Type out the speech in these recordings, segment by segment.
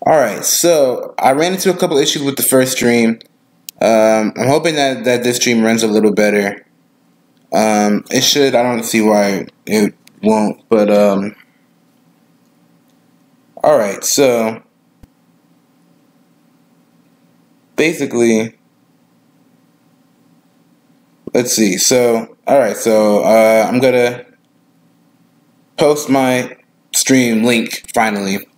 Alright, so I ran into a couple issues with the first stream. I'm hoping that this stream runs a little better. It should. I don't see why it won't, but alright, so basically, let's see. So, alright, so I'm gonna post my stream link finally.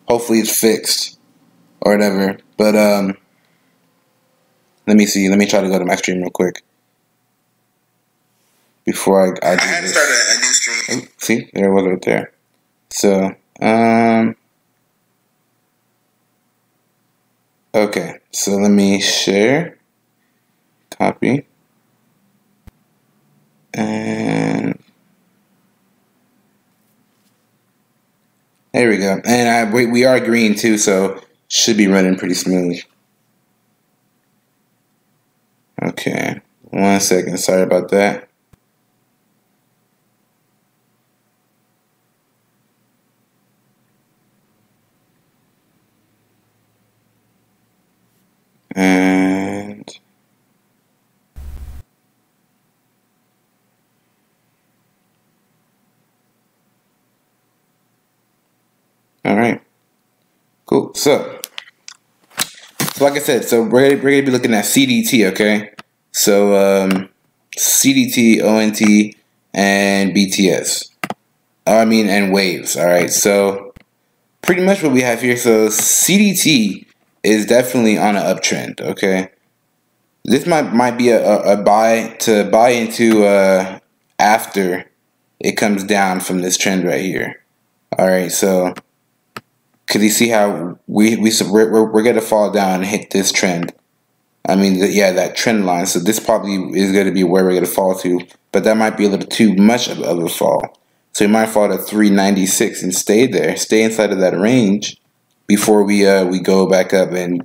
Hopefully it's fixed or whatever. But let me see. Let me try to go to my stream real quick before I do this. Started a new stream. Oh, see, there it was right there. So okay. So let me share, copy, and there we go. And we are green too, so should be running pretty smooth. Okay, 1 second. Sorry about that. And all right, cool. So like I said, so we're gonna be looking at CDT, okay? So CDT, ONT, and BTS. And waves. All right. So pretty much what we have here. So CDT is definitely on an uptrend. Okay. This might be a buy into after it comes down from this trend right here. All right. So because you see how we're gonna fall down and hit this trend. That trend line. So this probably is going to be where we're going to fall to, but that might be a little too much of a fall. So we might fall to 396 and stay there, stay inside of that range before we go back up and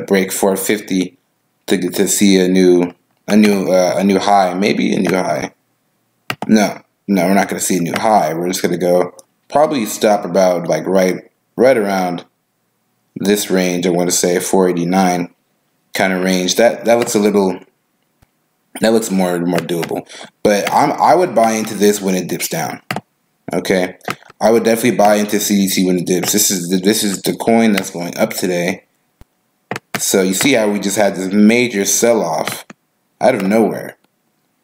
break 450 to see a new high, maybe a new high. No, we're not going to see a new high. We're just going to go probably stop about like right around this range. I want to say 489. Kind of range that looks a little, that looks more doable, but I would buy into this when it dips down. Okay, I would definitely buy into CDT when it dips. This is the coin that's going up today. So you see how we just had this major sell-off out of nowhere.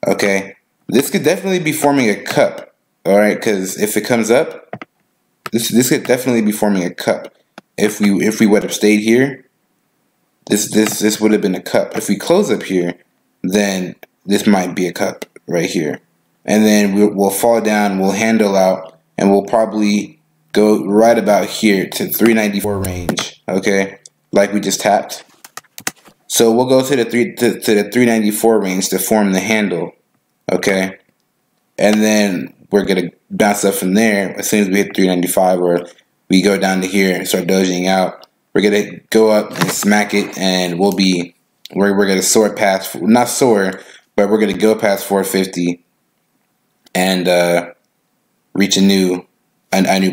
Okay, this could definitely be forming a cup. All right, because if it comes up, this could definitely be forming a cup. If we would have stayed here, this would have been a cup. If we close up here, then this might be a cup right here. And then we'll fall down, we'll handle out, and we'll probably go right about here to 394 range, okay? Like we just tapped. So we'll go to the 394 range to form the handle, okay? And then we're going to bounce up from there as soon as we hit 395, or we go down to here and start dojing out. We're gonna go up and smack it, and we're gonna soar past, not soar, but we're gonna go past 450 and reach a new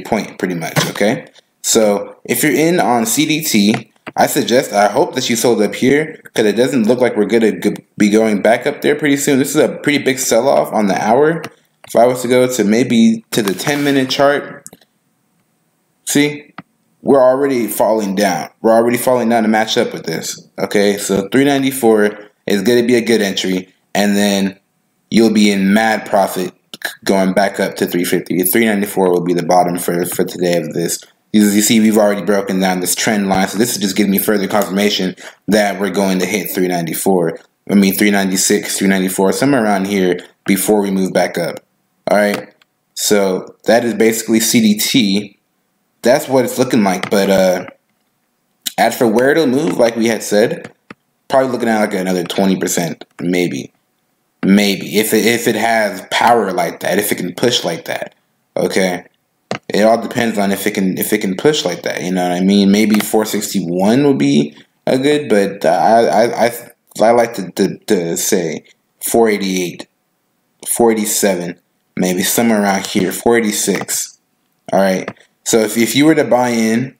point, pretty much. Okay. So if you're in on CDT, I hope that you sold up here, because it doesn't look like we're gonna be going back up there pretty soon. This is a pretty big sell-off on the hour. If I was to go to maybe to the 10-minute chart, see. We're already falling down. We're already falling down to match up with this. Okay, so 394 is going to be a good entry, and then you'll be in mad profit going back up to 350. 394 will be the bottom for today of this. As you see, we've already broken down this trend line, so this is just giving me further confirmation that we're going to hit 394. 396, 394, somewhere around here before we move back up. All right, so that is basically CDT. That's what it's looking like, but as for where it'll move, like we had said, probably looking at like another 20%, maybe if it has power like that, if it can push like that. Okay, it all depends on if it can push like that. You know what I mean? Maybe 461 would be a good, but I like to say 488, 487, maybe somewhere around here, 486. All right. So if you were to buy in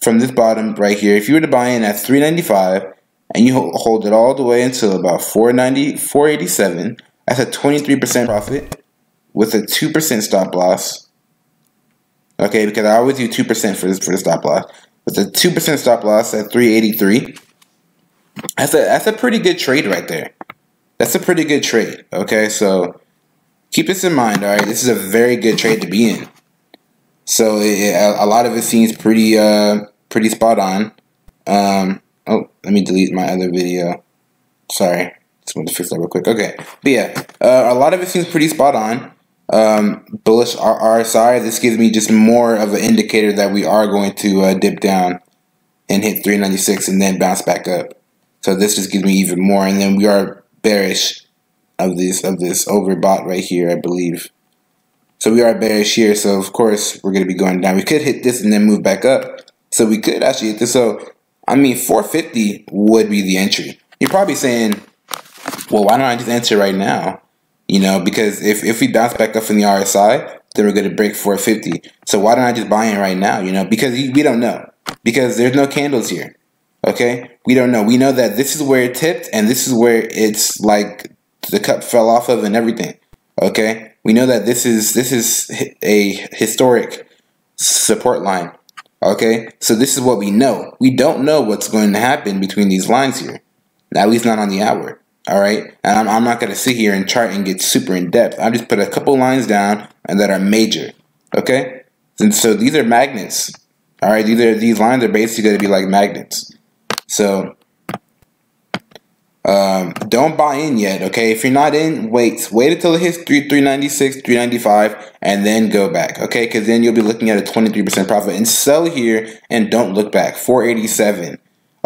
from this bottom right here, if you were to buy in at 395 and you hold it all the way until about 490, 487, that's a 23% profit with a 2% stop loss. Okay, because I always do 2% for the stop loss. With a 2% stop loss at 383, that's a pretty good trade right there. That's a pretty good trade. Okay, so keep this in mind. All right, this is a very good trade to be in. So a lot of it seems pretty pretty spot on. Oh, let me delete my other video. Sorry, just want to fix that real quick. Okay, but yeah, a lot of it seems pretty spot on. Bullish RSI. This gives me just more of an indicator that we are going to dip down and hit 396 and then bounce back up. So this just gives me even more. And then we are bearish of this overbought right here, I believe. So we are bearish here. So of course we're going to be going down. We could hit this and then move back up. So we could actually hit this. So I mean, 450 would be the entry. You're probably saying, well, why don't I just enter right now? You know, because if we bounce back up in the RSI, then we're going to break 450. So why don't I just buy in right now? You know, because we don't know. Because there's no candles here. Okay? We don't know. We know that this is where it tipped and this is where it's like the cup fell off of and everything. Okay? We know that this is a historic support line. Okay, so this is what we know. We don't know what's going to happen between these lines here, at least not on the hour. All right, and I'm not going to sit here and chart and get super in depth. I just put a couple lines down and that are major. Okay, and so these are magnets. All right, these lines are basically going to be like magnets. So don't buy in yet. Okay, if you're not in, wait until it hits 396, 395, and then go back. Okay, because then you'll be looking at a 23% profit. And sell here and don't look back. 487.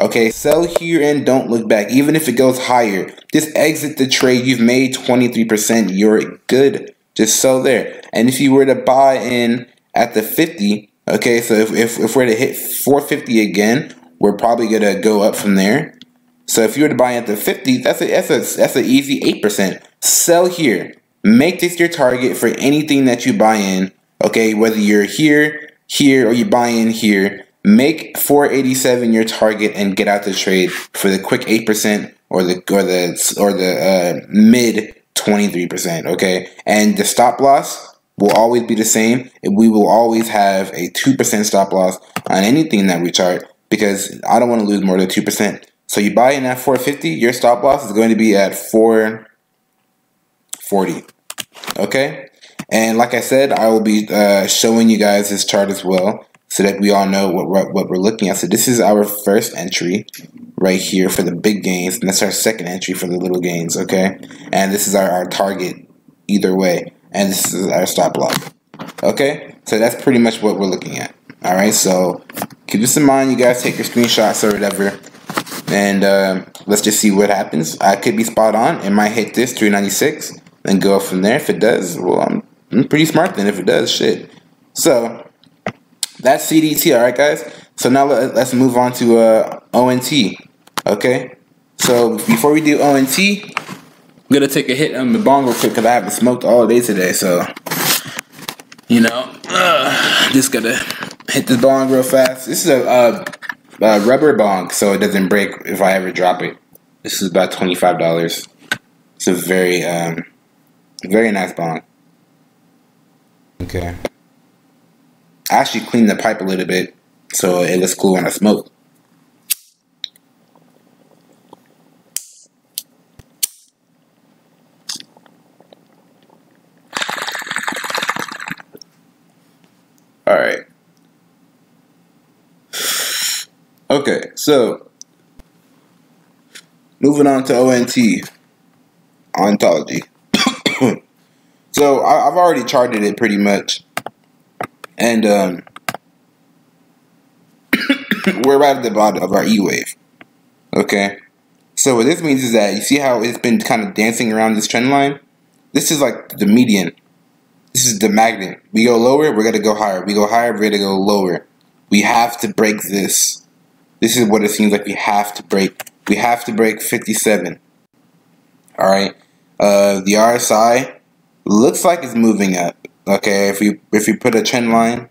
Okay, sell here and don't look back. Even if it goes higher, just exit the trade. You've made 23%. You're good. Just sell there. And if you were to buy in at the 50, okay, so if we're to hit 450 again, we're probably gonna go up from there. So if you were to buy at the 50, that's an easy 8%. Sell here. Make this your target for anything that you buy in. Okay, whether you're here, or you buy in here, make 487 your target and get out the trade for the quick 8% or the mid 23%. Okay, and the stop loss will always be the same. We will always have a 2% stop loss on anything that we chart because I don't want to lose more than 2%. So you buy in at 450, your stop loss is going to be at 440. Okay? And like I said, I will be showing you guys this chart as well so that we all know what we're looking at. So this is our first entry right here for the big gains, and that's our second entry for the little gains, okay? And this is our target either way, and this is our stop loss. Okay? So that's pretty much what we're looking at. All right? So keep this in mind. You guys take your screenshots or whatever. And let's just see what happens. I could be spot on. It might hit this 396 and go up from there. If it does, well, I'm pretty smart then. If it does, shit. So that's CDT, all right, guys. So now let's move on to ONT. Okay. So before we do ONT, I'm gonna take a hit on the bong real quick because I haven't smoked all day today. So you know, just gotta hit this bong real fast. This is a rubber bong, so it doesn't break if I ever drop it. This is about $25. It's a very, very nice bong. Okay. I actually cleaned the pipe a little bit, so it looks cool when I smoke. All right. Okay, so moving on to ONT, ontology. So I've already charted it pretty much, and we're right at the bottom of our E wave. Okay, so what this means is that you see how it's been kind of dancing around this trend line. This is like the median. This is the magnet. We go lower, we're gonna go higher. We go higher, we're gonna go lower. We have to break this. This is what it seems like we have to break. We have to break 57. All right. The RSI looks like it's moving up. Okay. If we put a trend line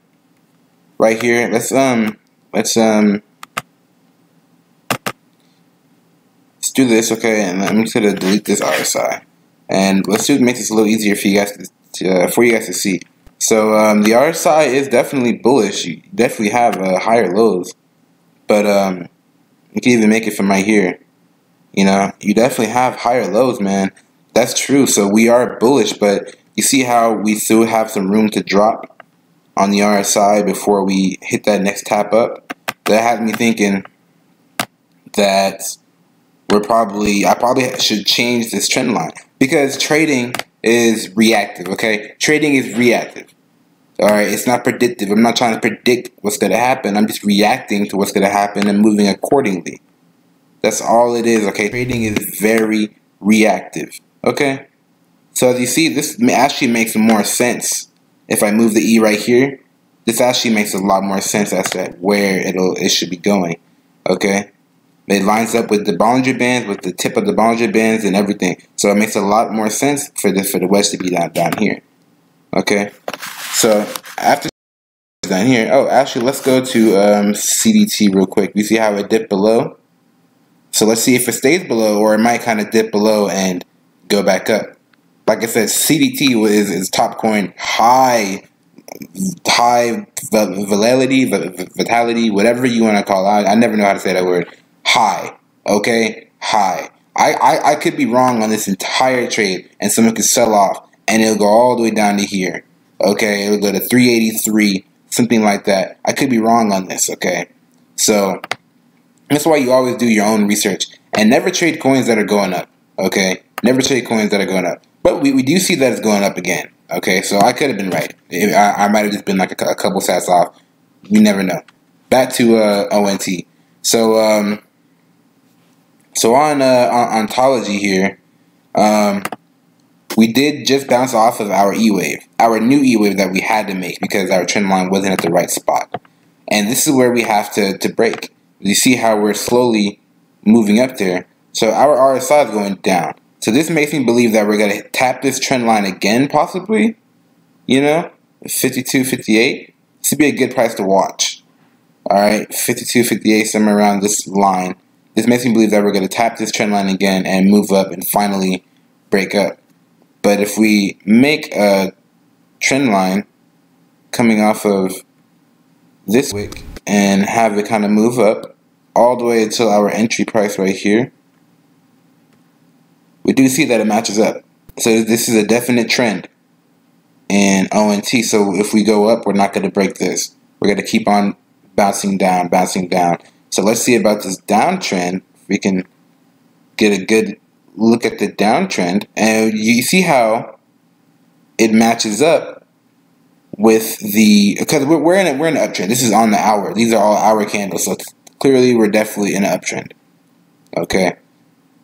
right here, let's let's do this, okay, and I'm just gonna delete this RSI, and let's do make this a little easier for you guys to see. So the RSI is definitely bullish. You definitely have higher lows, but you can even make it from right here. You know, you definitely have higher lows, man. That's true. So we are bullish, but you see how we still have some room to drop on the RSI before we hit that next tap up. That had me thinking that I probably should change this trend line, because trading is reactive, okay? Trading is reactive. Alright, it's not predictive. I'm not trying to predict what's going to happen. I'm just reacting to what's going to happen and moving accordingly. That's all it is, okay? Trading is very reactive, okay? So as you see, this actually makes more sense. If I move the E right here, this actually makes a lot more sense as to where it should be going, okay? It lines up with the Bollinger Bands, with the tip of the Bollinger Bands and everything. So it makes a lot more sense for the wedge to be down here. Okay? So after down here, oh, actually, let's go to CDT real quick. You see how it dipped below? So let's see if it stays below, or it might kind of dip below and go back up. Like I said, CDT is top coin, high vitality, whatever you want to call it. I never know how to say that word. High, okay, high. I could be wrong on this entire trade, and someone could sell off, and it'll go all the way down to here. Okay, it'll go to 383, something like that. I could be wrong on this. Okay, so that's why you always do your own research and never trade coins that are going up. Okay, never trade coins that are going up. But we do see that it's going up again. Okay, so I could have been right. I might have just been like a couple sats off. You never know. Back to ONT. So so on ontology here, we did just bounce off of our E wave, our new E wave that we had to make because our trend line wasn't at the right spot, and this is where we have to break. You see how we're slowly moving up there. So our RSI is going down. So this makes me believe that we're going to tap this trend line again, possibly. You know, 52, 58. This would be a good price to watch. All right, 52, 58, somewhere around this line. This makes me believe that we're going to tap this trend line again and move up and finally break up. But if we make a trend line coming off of this wick and have it kind of move up all the way until our entry price right here, we do see that it matches up. So this is a definite trend in ONT. So if we go up, we're not going to break this. We're going to keep on bouncing down, bouncing down. So let's see about this downtrend. We can get a good look at the downtrend, and you see how it matches up with the, because we're in an uptrend. This is on the hour. These are all hour candles, so clearly we're definitely in an uptrend. Okay,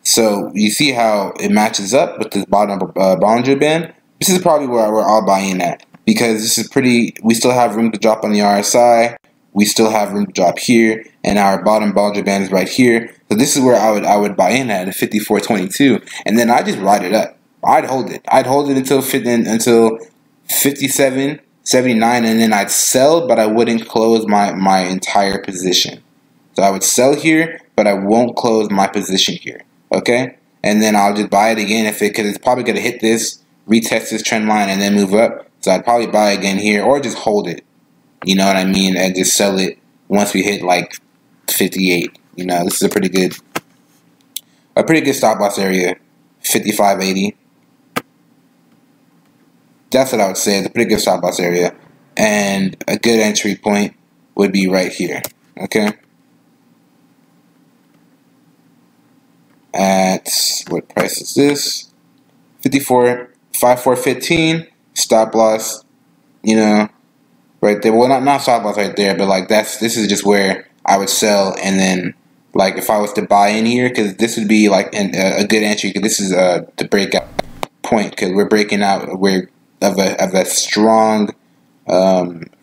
so you see how it matches up with this bottom Bollinger Band. This is probably where we're all buying at, because this is pretty. We still have room to drop on the RSI. We still have room to drop here, and our bottom Bollinger Band is right here. So this is where I would buy in at 54.22, and then I just ride it up. I'd hold it. I'd hold it until 57, 79, and then I'd sell, but I wouldn't close my entire position. So I would sell here, but I won't close my position here. Okay, and then I'll just buy it again because it's probably gonna hit this, retest this trend line, and then move up. So I'd probably buy again here, or just hold it. You know what I mean? And just sell it once we hit like 58. You know, this is a pretty good stop loss area, 55.80. That's what I would say. It's a pretty good stop loss area, and a good entry point would be right here. Okay. At what price is this? 54.15. Stop loss. You know. Right there, well, not stop loss right there, but like this is just where I would sell, and then like if I was to buy in here, because this would be like a good entry, because this is the breakout point, because we're breaking out of a strong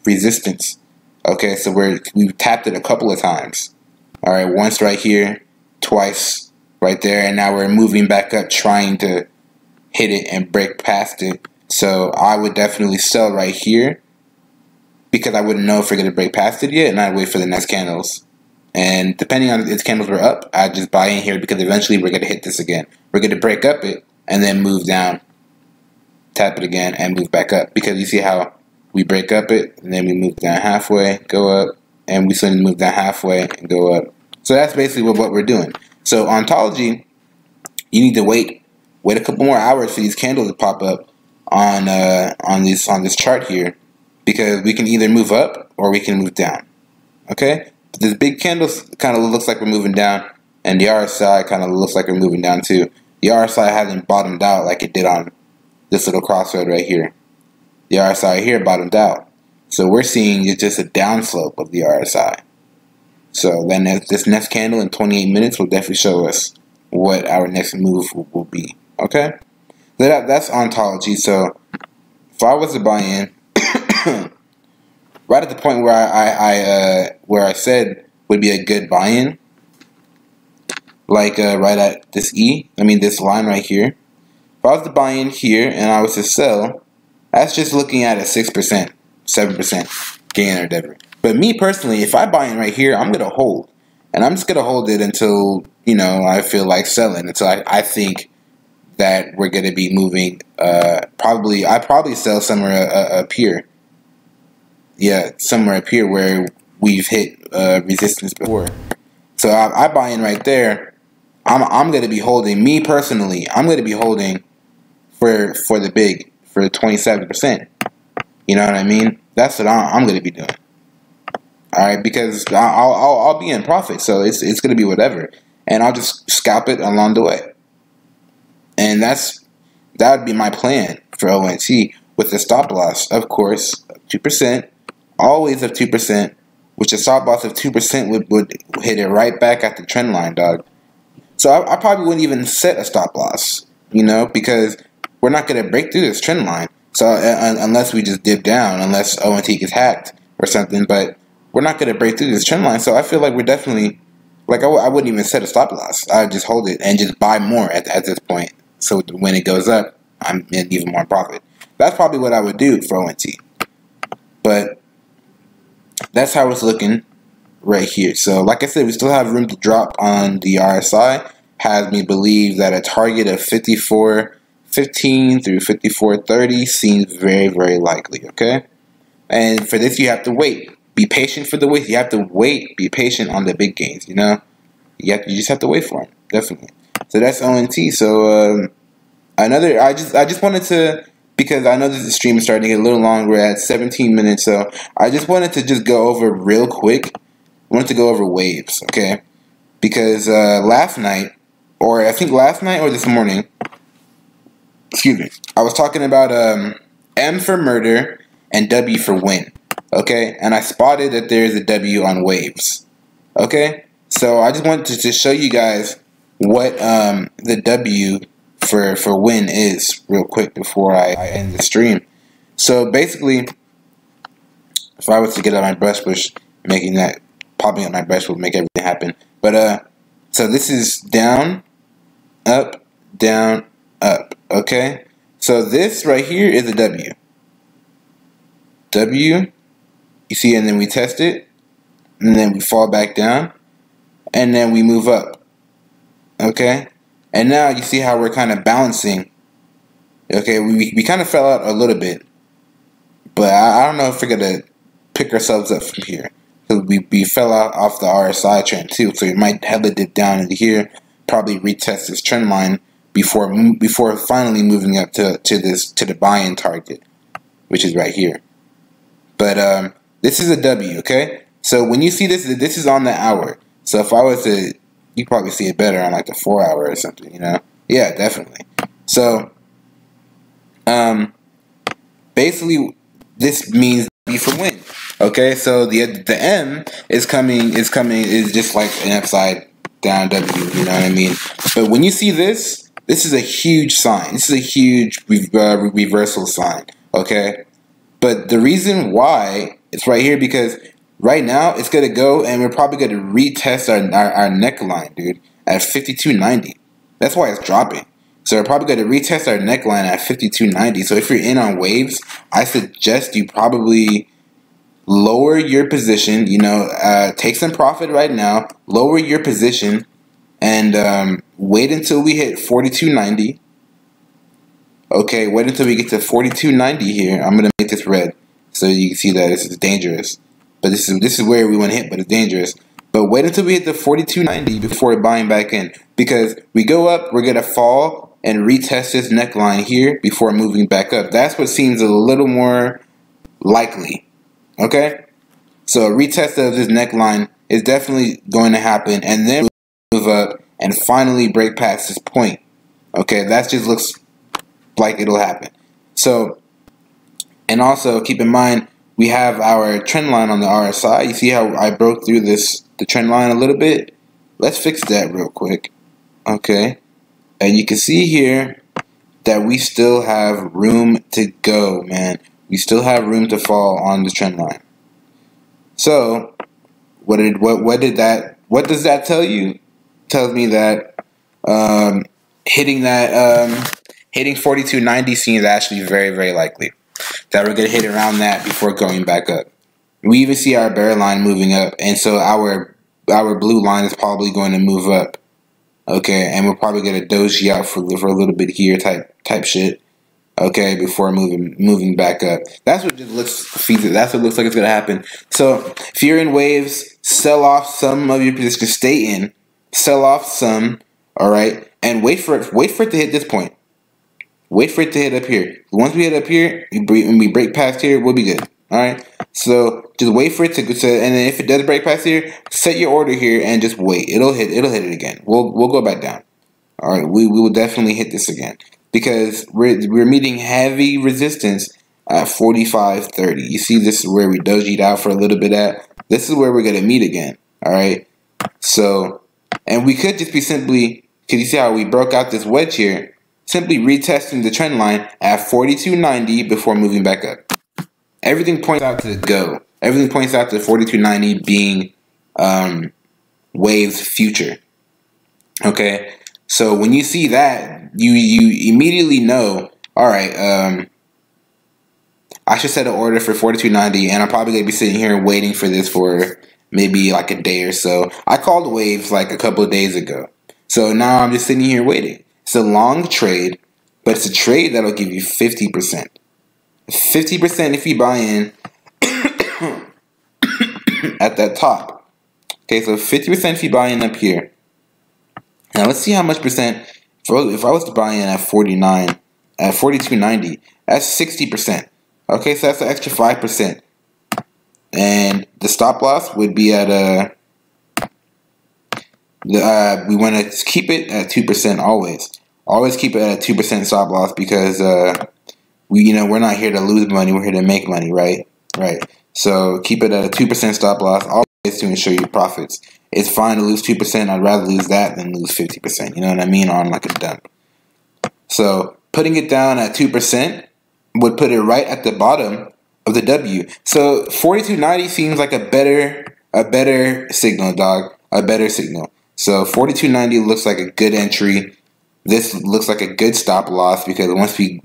resistance. Okay, so we've tapped it a couple of times. All right, once right here, twice right there, and now we're moving back up, trying to hit it and break past it. So I would definitely sell right here. because I wouldn't know if we're going to break past it yet, and I'd wait for the next candles. And depending on if its candles were up, I'd just buy in here because eventually we're going to hit this again. We're going to break up it and then move down, tap it again, and move back up. Because you see how we break up it, and then we move down halfway, go up, and we suddenly move down halfway and go up. So that's basically what we're doing. So ontology, you need to wait a couple more hours for these candles to pop up on this chart here, because we can either move up or we can move down. Okay, this big candle kind of looks like we're moving down, and the RSI kind of looks like we're moving down too. The RSI hasn't bottomed out like it did on this little crossroad right here. The RSI here bottomed out, so we're seeing it's just a downslope of the RSI. So then this next candle in 28 minutes will definitely show us what our next move will be. Okay, so that's ontology. So if I was to buy in right at the point where I said would be a good buy-in, like right at this this line right here. If I was to buy in here and I was to sell, that's just looking at a 6%, 7% gain or whatever. But me personally, if I buy in right here, I'm gonna hold, and I'm just gonna hold it until I feel like selling, until I think that we're gonna be moving. I probably sell somewhere up here. Yeah, somewhere up here where we've hit resistance before. So I buy in right there. I'm going to be holding. Me personally, I'm going to be holding for the big, for 27%. You know what I mean? That's what I'm going to be doing. All right, because I'll be in profit, so it's going to be whatever, and I'll just scalp it along the way. And that would be my plan for ONT, with the stop loss, of course, 2%. Always of 2%, which a stop loss of 2% would hit it right back at the trend line, dog. So I probably wouldn't even set a stop loss, because we're not going to break through this trend line. So unless we just dip down, unless ONT gets hacked or something, but we're not going to break through this trend line. So I feel like we're definitely, like I wouldn't even set a stop loss. I'd just hold it and just buy more at this point. So when it goes up, I'm in even more profit. That's probably what I would do for ONT. But that's how it's looking right here. So like I said, we still have room to drop on the RSI. Has me believe that a target of 54.15 through 54.30 seems very, very likely. Okay, and for this you have to wait. Be patient for the wait. You have to wait. Be patient on the big gains. You just have to wait for them. Definitely. So that's ONT. So I just wanted to, because I know this stream is starting to get a little long. We're at 17 minutes, so I just wanted to just go over real quick. I wanted to go over waves, okay? Because last night or this morning, excuse me, I was talking about M for murder and W for win, okay? And I spotted that there's a W on waves, okay? So I just wanted to show you guys what the W for win is real quick before I end the stream. So basically, if I was to get out my brush push, popping up my brush would make everything happen. But so this is down, up, okay? So this right here is a W. W, you see, and then we test it, and then we fall back down, and then we move up, okay? And now you see how we're kind of balancing. Okay, we kind of fell out a little bit, but I don't know if we're gonna pick ourselves up from here. So we fell out off the RSI trend too, so we might have to dip down into here, probably retest this trend line before finally moving up to the buy-in target, which is right here. But this is a W, okay? So when you see this is on the hour. So if I was to, you probably see it better on like the 4 hour or something, Yeah, definitely. So, basically, this means B for win. Okay, so the M is just like an upside down W. You know what I mean? But when you see this is a huge sign. This is a huge reversal sign. Okay, but the reason why it's right here, because right now it's gonna go and we're probably gonna retest our neckline, dude, at 52.90. That's why it's dropping. So we're probably gonna retest our neckline at 52.90. So if you're in on waves, I suggest you probably lower your position. You know, take some profit right now. Lower your position, and wait until we hit 42.90. Okay, wait until we get to 42.90 here. I'm gonna make this red so you can see that this is dangerous. But this is where we want to hit, but it's dangerous. But wait until we hit the 42.90 before buying back in, because we go up, we're gonna fall and retest this neckline here before moving back up. That's what seems a little more likely. Okay, so a retest of this neckline is definitely going to happen, and then move up and finally break past this point. Okay, that just looks like it'll happen. So, and also keep in mind, we have our trend line on the RSI. You see how I broke through the trend line a little bit? Let's fix that real quick. Okay, and you can see here that we still have room to go, man. We still have room to fall on the trend line. So, what does that tell you? It tells me that hitting 42.90 seems actually very, very likely that we're going to hit around that before going back up. We even see our bear line moving up, and so our blue line is probably going to move up. Okay, and we're probably going to doji out for a little bit here type shit. Okay, before moving back up. That's what just looks feasible. That's what looks like it's going to happen. So if you're in waves, sell off some of your position. Stay in, sell off some. All right, and wait for it to hit this point. Wait for it to hit up here. Once we hit up here, when we break past here, we'll be good. All right. So just wait for it to, and then if it does break past here, set your order here and just wait. It'll hit it again. We'll go back down. All right. We will definitely hit this again because we're meeting heavy resistance at 45.30. You see, this is where we dojied out for a little bit at. This is where we're gonna meet again. All right. So, and we could just be simply, because you see how we broke out this wedge here. Simply retesting the trend line at 42.90 before moving back up. Everything points out to the go. Everything points out to 42.90 being wave's future. Okay, so when you see that, you immediately know. All right, I should set an order for 42.90, and I'm probably gonna be sitting here waiting for this for maybe like a day or so. I called waves like a couple of days ago, so now I'm just sitting here waiting. It's a long trade, but it's a trade that'll give you 50%. 50% if you buy in at that top. Okay, so 50% if you buy in up here. Now let's see how much percent. If I was to buy in at 42.90, that's 60%. Okay, so that's an extra 5%. And the stop loss would be at we want to keep it at 2% always. Always keep it at a 2% stop loss because we're not here to lose money. We're here to make money, right? Right. So keep it at a 2% stop loss always to ensure your profits. It's fine to lose 2%. I'd rather lose that than lose 50%. You know what I mean? On like a dump. So putting it down at 2% would put it right at the bottom of the W. So 42.90 seems like a better signal, dog. A better signal. So 42.90 looks like a good entry. This looks like a good stop loss because once we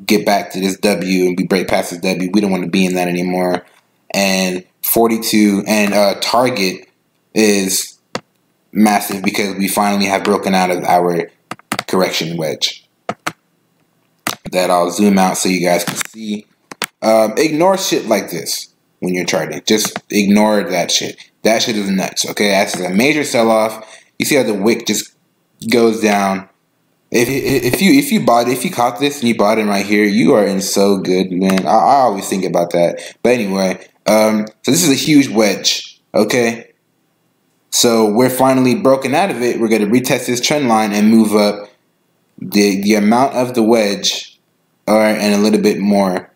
get back to this W and we break past this W, we don't want to be in that anymore. And 42 and target is massive because we finally have broken out of our correction wedge. That I'll zoom out so you guys can see. Ignore shit like this when you're charting. Just ignore that shit. That shit is nuts. Okay, that's a major sell-off. You see how the wick just goes down. If you caught this and you bought it right here, you are in so good, man. I always think about that. But anyway, so this is a huge wedge. Okay, so we're finally broken out of it. We're going to retest this trend line and move up the amount of the wedge, all right, and a little bit more,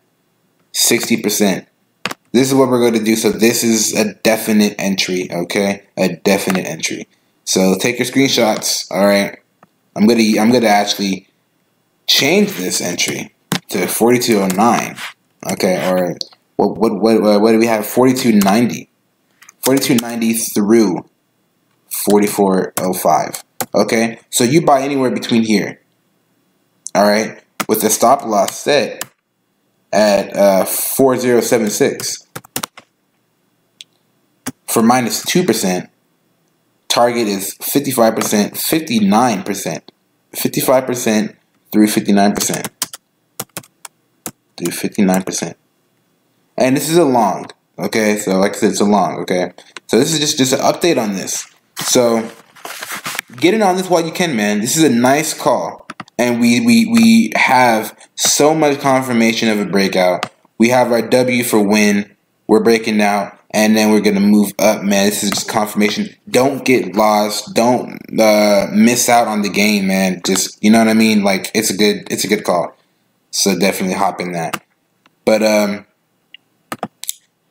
60%. This is what we're going to do. So this is a definite entry, okay? A definite entry. So take your screenshots, all right? I'm gonna actually change this entry to 42.09, okay? Or what do we have? 42.90, 42.90 through 44.05, okay? So you buy anywhere between here, all right? With the stop loss set at 4076. for minus 2%. Target is 55%, 59%. 55% through 59%. Through 59%. And this is a long, okay? So like I said, it's a long, okay? So this is just an update on this. So get in on this while you can, man. This is a nice call. And we have so much confirmation of a breakout. We have our W for win. We're breaking out. And then we're going to move up, man. This is just confirmation. Don't get lost. Don't miss out on the game, man. Just, you know what I mean? Like, it's a good call. So definitely hop in that. But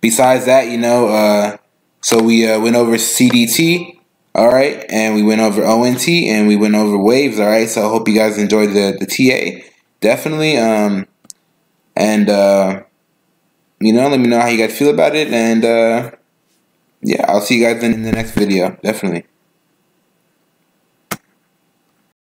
besides that, you know, so we went over CDT, all right, and we went over ONT, and we went over waves, all right. So I hope you guys enjoyed the TA, definitely. You know, let me know how you guys feel about it, and yeah, I'll see you guys in the next video, definitely.